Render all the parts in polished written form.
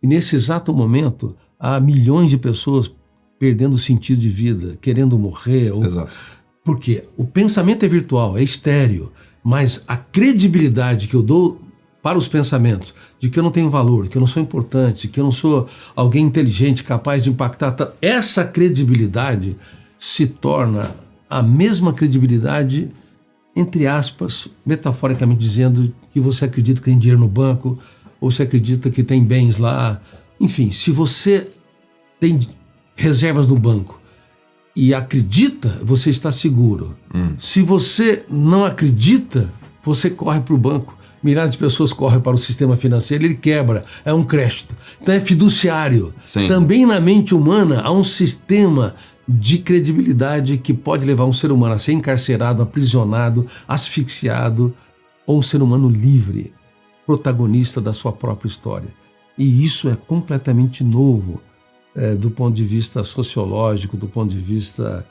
E nesse exato momento, há milhões de pessoas perdendo o sentido de vida, querendo morrer. Exato. Por quê? O pensamento é virtual, é estéreo, mas a credibilidade que eu dou para os pensamentos, de que eu não tenho valor, que eu não sou importante, que eu não sou alguém inteligente, capaz de impactar, essa credibilidade se torna a mesma credibilidade, entre aspas, metaforicamente dizendo, que você acredita que tem dinheiro no banco, ou você acredita que tem bens lá. Enfim, se você tem reservas no banco e acredita, você está seguro. Se você não acredita, você corre para o banco. Milhares de pessoas correm para o sistema financeiro, ele quebra, é um crédito. Então é fiduciário. Sim. Também na mente humana há um sistema de credibilidade que pode levar um ser humano a ser encarcerado, aprisionado, asfixiado, ou um ser humano livre, protagonista da sua própria história. E isso é completamente novo do ponto de vista sociológico, do ponto de vista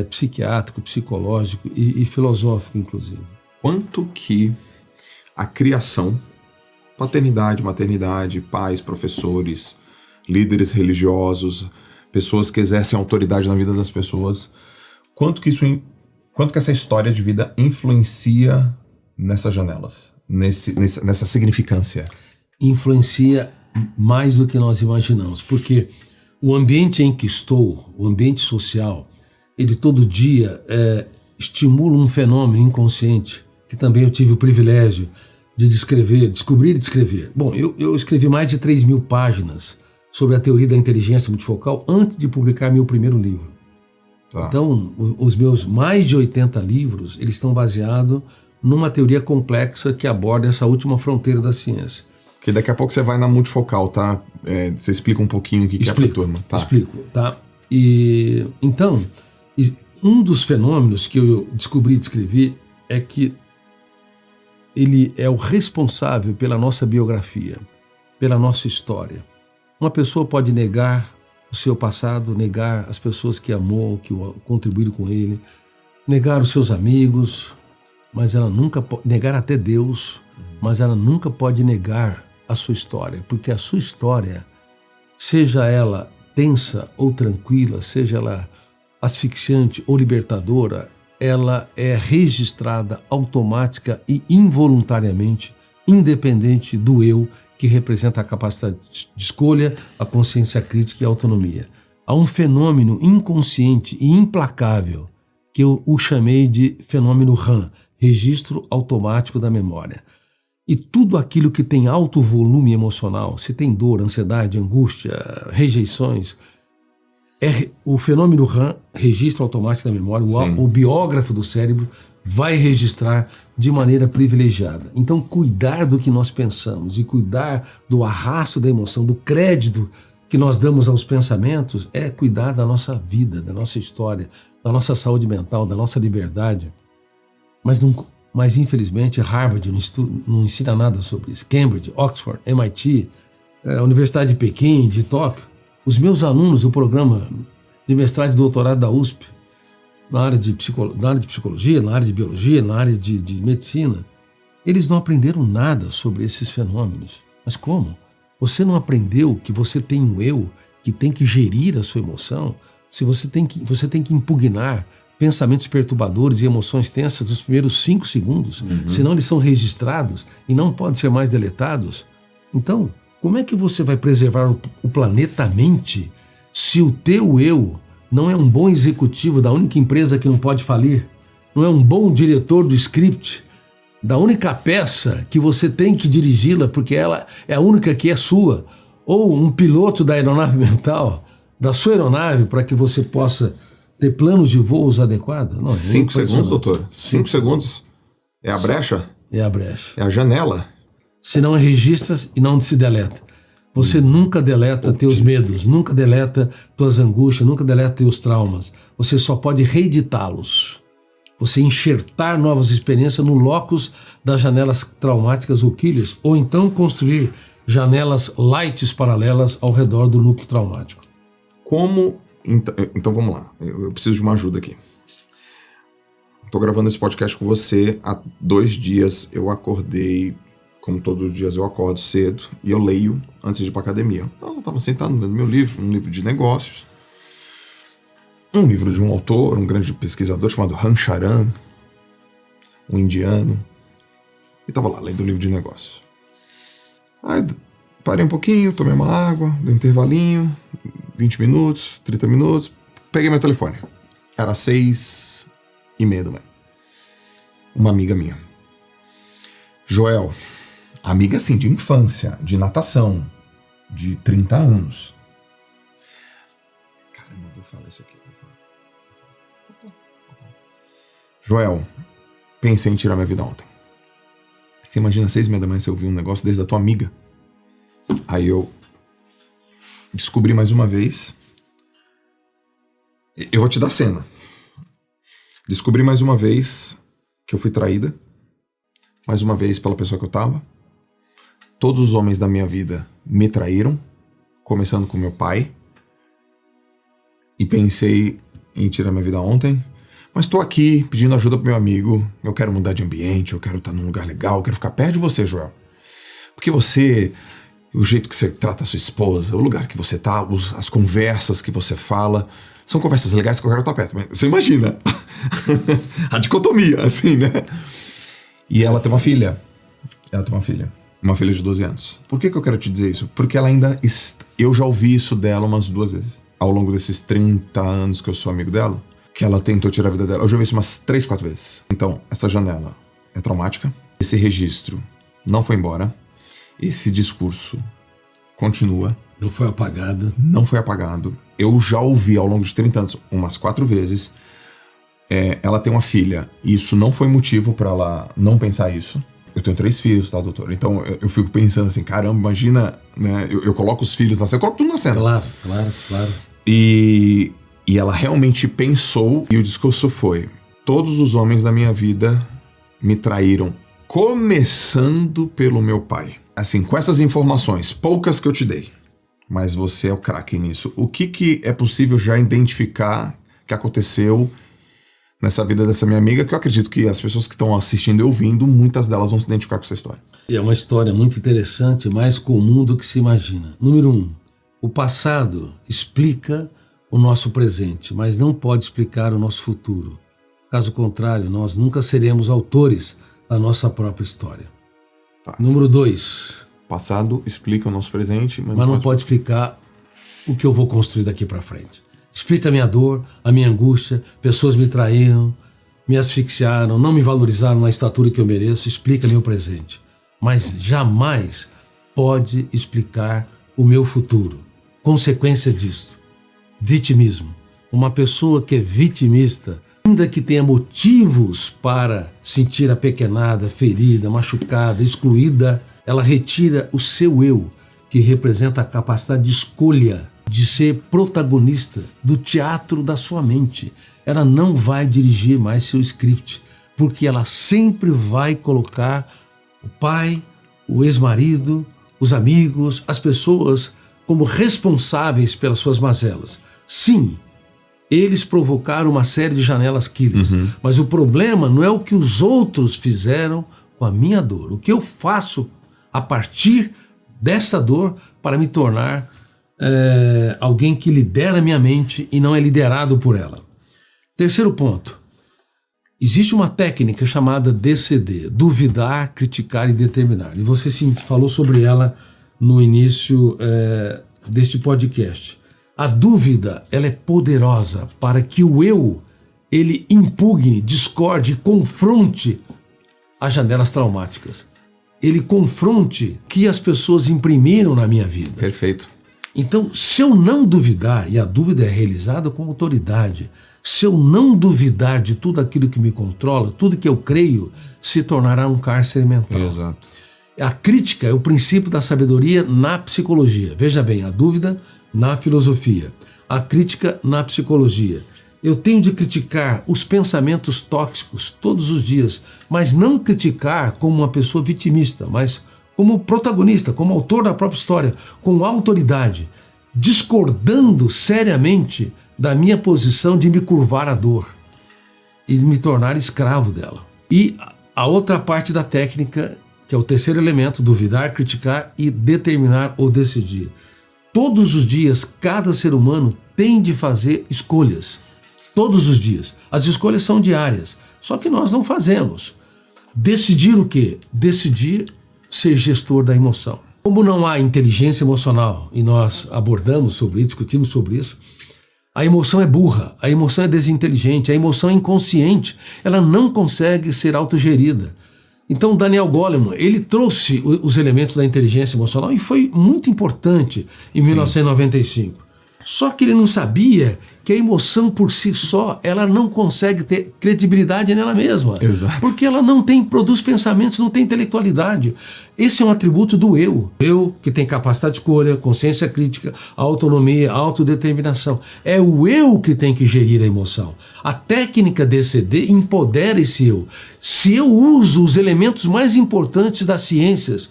psiquiátrico, psicológico e filosófico, inclusive. Quanto que a criação, paternidade, maternidade, pais, professores, líderes religiosos, pessoas que exercem autoridade na vida das pessoas, quanto que essa história de vida influencia nessas janelas, nessa significância? Influencia mais do que nós imaginamos, porque o ambiente em que estou, o ambiente social, ele todo dia estimula um fenômeno inconsciente, que também eu tive o privilégio de descobrir e descrever. Bom, eu escrevi mais de 3.000 páginas sobre a teoria da inteligência multifocal antes de publicar meu primeiro livro. Tá. Então, os meus mais de 80 livros, eles estão baseados numa teoria complexa que aborda essa última fronteira da ciência. Que daqui a pouco você vai na multifocal, tá? Você explica um pouquinho o que é pra turma. Tá. Explico, tá? E então, um dos fenômenos que eu descobri e descrevi é que ele é o responsável pela nossa biografia, pela nossa história. Uma pessoa pode negar o seu passado, negar as pessoas que amou, que contribuíram com ele, negar os seus amigos, mas ela nunca pode negar até Deus, mas ela nunca pode negar a sua história, porque a sua história, seja ela tensa ou tranquila, seja ela asfixiante ou libertadora, ela é registrada automática e involuntariamente, independente do eu, que representa a capacidade de escolha, a consciência crítica e a autonomia. Há um fenômeno inconsciente e implacável que eu o chamei de fenômeno RAM, registro automático da memória. E tudo aquilo que tem alto volume emocional, se tem dor, ansiedade, angústia, rejeições, o fenômeno RAM, registro automático da memória, o biógrafo do cérebro vai registrar de maneira privilegiada. Então, cuidar do que nós pensamos e cuidar do arrasto da emoção, do crédito que nós damos aos pensamentos, é cuidar da nossa vida, da nossa história, da nossa saúde mental, da nossa liberdade. Mas infelizmente, Harvard não ensina nada sobre isso. Cambridge, Oxford, MIT, a Universidade de Pequim, de Tóquio. Os meus alunos do programa de mestrado e doutorado da USP, na área de psicologia, na área de biologia, na área de medicina, eles não aprenderam nada sobre esses fenômenos. Mas como? Você não aprendeu que você tem um eu que tem que gerir a sua emoção? Você tem que impugnar pensamentos perturbadores e emoções tensas dos primeiros 5 segundos, senão eles são registrados e não podem ser mais deletados. Então, como é que você vai preservar o planeta mente se o teu eu não é um bom executivo da única empresa que não pode falir, não é um bom diretor do script, da única peça que você tem que dirigi-la porque ela é a única que é sua, ou um piloto da aeronave mental, da sua aeronave, para que você possa ter planos de voos adequados? 5 segundos, doutor? 5 segundos? É a brecha? É a brecha. É a janela? Se não registra e não se deleta. Você nunca deleta teus medos, nunca deleta tuas angústias, nunca deleta teus traumas. Você só pode reeditá-los. Você enxertar novas experiências no locus das janelas traumáticas ou killers, ou então construir janelas lights paralelas ao redor do núcleo traumático. Como... Então vamos lá, eu preciso de uma ajuda aqui. Estou gravando esse podcast com você, há 2 dias eu acordei como todos os dias eu acordo cedo e eu leio antes de ir pra academia. Eu estava sentado lendo meu livro, um livro de negócios, um livro de um autor, um grande pesquisador chamado Ram Charan, um indiano, e estava lá lendo um livro de negócios. Aí parei um pouquinho, tomei uma água, dei um intervalinho, 20 minutos, 30 minutos, peguei meu telefone. Era 6:30 da manhã. Uma amiga minha. Joel, amiga assim, de infância, de natação, de 30 anos. Caramba, eu vou falar isso aqui. Joel, pensei em tirar minha vida ontem. Você imagina 6:30 da manhã você ouvir um negócio desde a tua amiga? Aí eu descobri mais uma vez. Eu vou te dar cena. Descobri mais uma vez que eu fui traída. Mais uma vez pela pessoa que eu tava. Todos os homens da minha vida me traíram. Começando com meu pai. E pensei em tirar minha vida ontem. Mas tô aqui pedindo ajuda pro meu amigo. Eu quero mudar de ambiente. Eu quero estar num lugar legal. Eu quero ficar perto de você, Joel. Porque você... O jeito que você trata a sua esposa, o lugar que você tá, as conversas que você fala, são conversas legais que eu quero estar perto. Mas você imagina a dicotomia, assim, né? E ela tem uma filha. Ela tem uma filha. Uma filha de 12 anos. Por que eu quero te dizer isso? Porque ela ainda... Eu já ouvi isso dela umas 2 vezes. Ao longo desses 30 anos que eu sou amigo dela, que ela tentou tirar a vida dela. Eu já ouvi isso umas 3, 4 vezes. Então, essa janela é traumática. Esse registro não foi embora. Esse discurso continua. Não foi apagado. Não foi apagado. Eu já ouvi ao longo de 30 anos, umas 4 vezes. Ela tem uma filha. E isso não foi motivo para ela não pensar isso. Eu tenho 3 filhos, tá, doutor? Então eu fico pensando assim, caramba, imagina, né? Eu coloco os filhos na cena, eu coloco tudo na cena. Claro. E ela realmente pensou, e o discurso foi: todos os homens da minha vida me traíram, começando pelo meu pai. Assim, com essas informações, poucas que eu te dei, mas você é o craque nisso. O que é possível já identificar que aconteceu nessa vida dessa minha amiga, que eu acredito que as pessoas que estão assistindo e ouvindo, muitas delas vão se identificar com essa história. É uma história muito interessante, mais comum do que se imagina. Número 1, o passado explica o nosso presente, mas não pode explicar o nosso futuro. Caso contrário, nós nunca seremos autores da nossa própria história. Tá. Número 2. Passado explica o nosso presente, mas não pode explicar o que eu vou construir daqui para frente. Explica a minha dor, a minha angústia, pessoas me traíram, me asfixiaram, não me valorizaram na estatura que eu mereço, explica meu presente. Mas jamais pode explicar o meu futuro. Consequência disto, vitimismo. Uma pessoa que é vitimista, ainda que tenha motivos para sentir apequenada, ferida, machucada, excluída, ela retira o seu eu, que representa a capacidade de escolha, de ser protagonista do teatro da sua mente. Ela não vai dirigir mais seu script, porque ela sempre vai colocar o pai, o ex-marido, os amigos, as pessoas como responsáveis pelas suas mazelas. Sim, eles provocaram uma série de janelas killers, mas o problema não é o que os outros fizeram com a minha dor. O que eu faço a partir dessa dor para me tornar alguém que lidera a minha mente e não é liderado por ela. Terceiro ponto. Existe uma técnica chamada DCD, duvidar, criticar e determinar. E você sim falou sobre ela no início deste podcast. A dúvida, ela é poderosa para que o eu, ele impugne, discorde e confronte as janelas traumáticas. Ele confronte o que as pessoas imprimiram na minha vida. Perfeito. Então, se eu não duvidar, e a dúvida é realizada com autoridade, se eu não duvidar de tudo aquilo que me controla, tudo que eu creio, se tornará um cárcere mental. Exato. A crítica é o princípio da sabedoria na psicologia. Veja bem, a dúvida na filosofia, a crítica na psicologia. Eu tenho de criticar os pensamentos tóxicos todos os dias, mas não criticar como uma pessoa vitimista, mas como protagonista, como autor da própria história, com autoridade, discordando seriamente da minha posição de me curvar à dor e me tornar escravo dela. E a outra parte da técnica que é o terceiro elemento: duvidar, criticar e determinar ou decidir. Todos os dias, cada ser humano tem de fazer escolhas. Todos os dias. As escolhas são diárias, só que nós não fazemos. Decidir o quê? Decidir ser gestor da emoção. Como não há inteligência emocional, e nós abordamos sobre isso, discutimos sobre isso, a emoção é burra, a emoção é desinteligente, a emoção é inconsciente, ela não consegue ser autogerida. Então, Daniel Goleman, ele trouxe os elementos da inteligência emocional e foi muito importante em 1995. Só que ele não sabia que a emoção por si só, ela não consegue ter credibilidade nela mesma. Exato. Porque ela não produz pensamentos, não tem intelectualidade. Esse é um atributo do eu. Eu que tem capacidade de escolha, consciência crítica, autonomia, autodeterminação. É o eu que tem que gerir a emoção. A técnica DCD empodera esse eu. Se eu uso os elementos mais importantes das ciências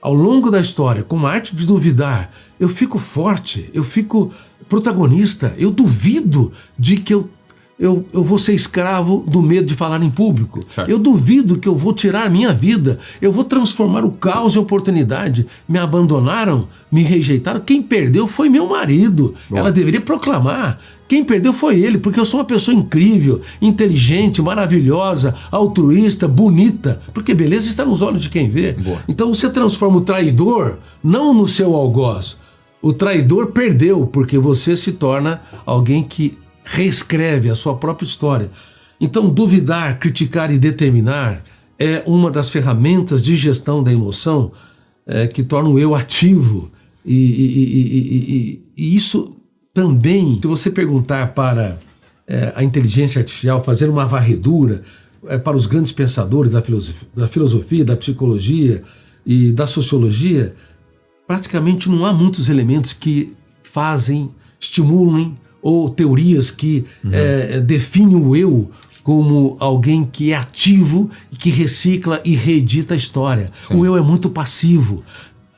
ao longo da história, como a arte de duvidar, eu fico forte, eu fico protagonista, eu duvido de que eu vou ser escravo do medo de falar em público. Certo. Eu duvido que eu vou tirar minha vida, eu vou transformar o caos em oportunidade. Me abandonaram, me rejeitaram, quem perdeu foi meu marido. Bom. Ela deveria proclamar. Quem perdeu foi ele, porque eu sou uma pessoa incrível, inteligente, maravilhosa, altruísta, bonita, porque beleza está nos olhos de quem vê. Boa. Então você transforma o traidor não no seu algoz. O traidor perdeu, porque você se torna alguém que reescreve a sua própria história. Então, duvidar, criticar e determinar é uma das ferramentas de gestão da emoção que torna o eu ativo. E isso também, se você perguntar para a inteligência artificial, fazer uma varredura para os grandes pensadores da filosofia, da psicologia e da sociologia, praticamente não há muitos elementos que estimulem ou teorias que definem o eu como alguém que é ativo, que recicla e reedita a história. Sim. O eu é muito passivo.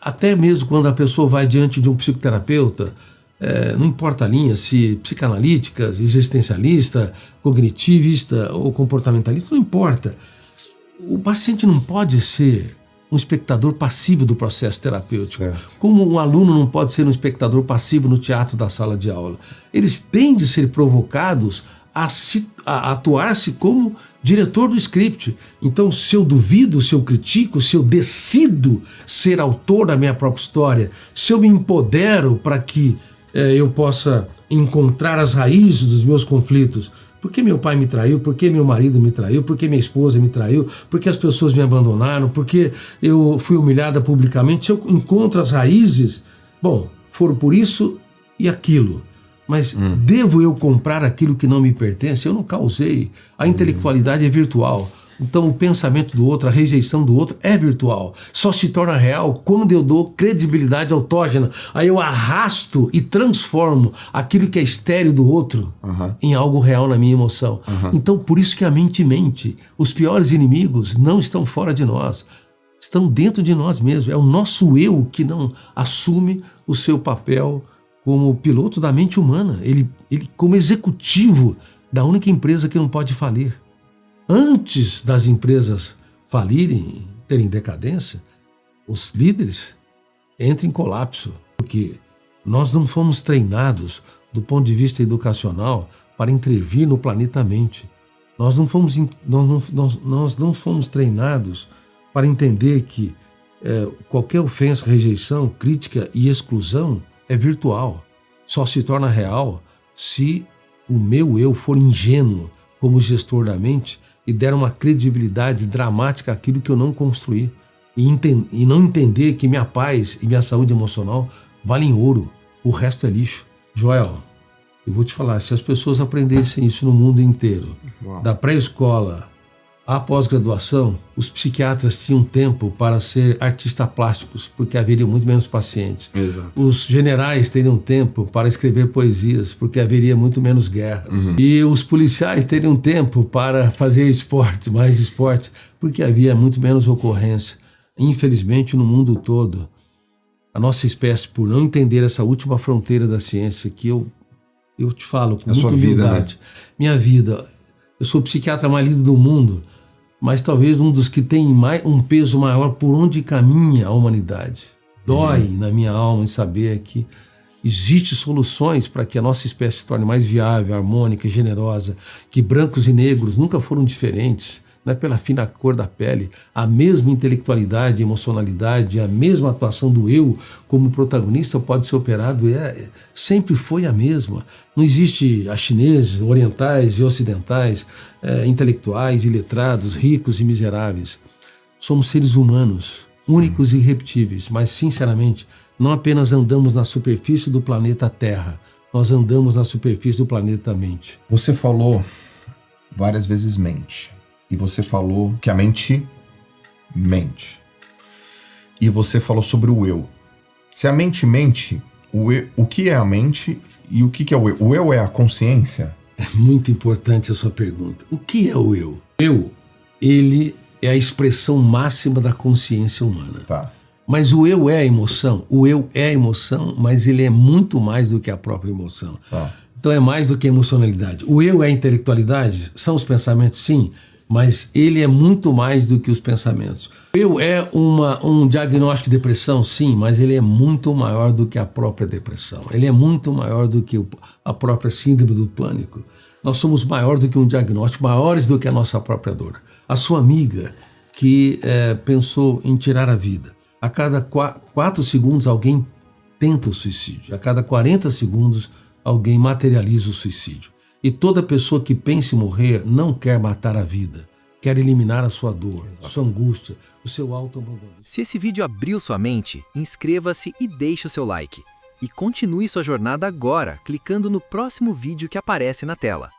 Até mesmo quando a pessoa vai diante de um psicoterapeuta, não importa a linha, se psicanalítica, existencialista, cognitivista ou comportamentalista, não importa. O paciente não pode ser um espectador passivo do processo terapêutico. Certo. Como um aluno não pode ser um espectador passivo no teatro da sala de aula. Eles têm de ser provocados a atuar-se como diretor do script. Então, se eu duvido, se eu critico, se eu decido ser autor da minha própria história, se eu me empodero para que eu possa encontrar as raízes dos meus conflitos. Por que meu pai me traiu? Por que meu marido me traiu? Por que minha esposa me traiu? Por que as pessoas me abandonaram? Por que eu fui humilhada publicamente? Se eu encontro as raízes, bom, foram por isso e aquilo. Mas devo eu comprar aquilo que não me pertence? Eu não causei. A intelectualidade é virtual. Então o pensamento do outro, a rejeição do outro é virtual. Só se torna real quando eu dou credibilidade autógena. Aí eu arrasto e transformo aquilo que é estéril do outro em algo real na minha emoção. Então por isso que a mente mente. Os piores inimigos não estão fora de nós. Estão dentro de nós mesmos. É o nosso eu que não assume o seu papel como piloto da mente humana. Ele como executivo da única empresa que não pode falir. Antes das empresas falirem, terem decadência, os líderes entram em colapso, porque nós não fomos treinados do ponto de vista educacional para intervir no planeta mente. Nós não fomos treinados para entender que qualquer ofensa, rejeição, crítica e exclusão é virtual. Só se torna real se o meu eu for ingênuo como gestor da mente e der uma credibilidade dramática àquilo que eu não construí. E não entender que minha paz e minha saúde emocional valem ouro. O resto é lixo. Joel, eu vou te falar, se as pessoas aprendessem isso no mundo inteiro, da pré-escola à pós-graduação, os psiquiatras tinham tempo para ser artistas plásticos, porque haveria muito menos pacientes. Exato. Os generais teriam tempo para escrever poesias, porque haveria muito menos guerras. E os policiais teriam tempo para fazer mais esportes, porque havia muito menos ocorrência. Infelizmente, no mundo todo, a nossa espécie, por não entender essa última fronteira da ciência, que eu te falo com muita humildade, minha vida, eu sou o psiquiatra mais lido do mundo, mas talvez um dos que tem um peso maior por onde caminha a humanidade. Dói na minha alma em saber que existem soluções para que a nossa espécie se torne mais viável, harmônica e generosa, que brancos e negros nunca foram diferentes, não é pela fina cor da pele, a mesma intelectualidade, emocionalidade, a mesma atuação do eu como protagonista pode ser operado, sempre foi a mesma. Não existe a chineses, orientais e ocidentais, intelectuais e letrados, ricos e miseráveis. Somos seres humanos, únicos e irrepetíveis, mas sinceramente, não apenas andamos na superfície do planeta Terra, nós andamos na superfície do planeta Mente. Você falou várias vezes mente. E você falou que a mente mente. E você falou sobre o eu. Se a mente mente, o que é a mente e o que é o eu? O eu é a consciência? É muito importante a sua pergunta. O que é o eu? O eu, ele é a expressão máxima da consciência humana. Tá. Mas o eu é a emoção. O eu é a emoção, mas ele é muito mais do que a própria emoção. Tá. Então é mais do que a emocionalidade. O eu é a intelectualidade? São os pensamentos? Sim. Mas ele é muito mais do que os pensamentos. O eu é um diagnóstico de depressão? Sim, mas ele é muito maior do que a própria depressão. Ele é muito maior do que a própria síndrome do pânico. Nós somos maior do que um diagnóstico, maiores do que a nossa própria dor. A sua amiga que pensou em tirar a vida. A cada 4 segundos alguém tenta o suicídio. A cada 40 segundos alguém materializa o suicídio. E toda pessoa que pensa em morrer não quer matar a vida, quer eliminar a sua dor, a sua angústia, o seu auto-abandono. Se esse vídeo abriu sua mente, inscreva-se e deixe o seu like. E continue sua jornada agora, clicando no próximo vídeo que aparece na tela.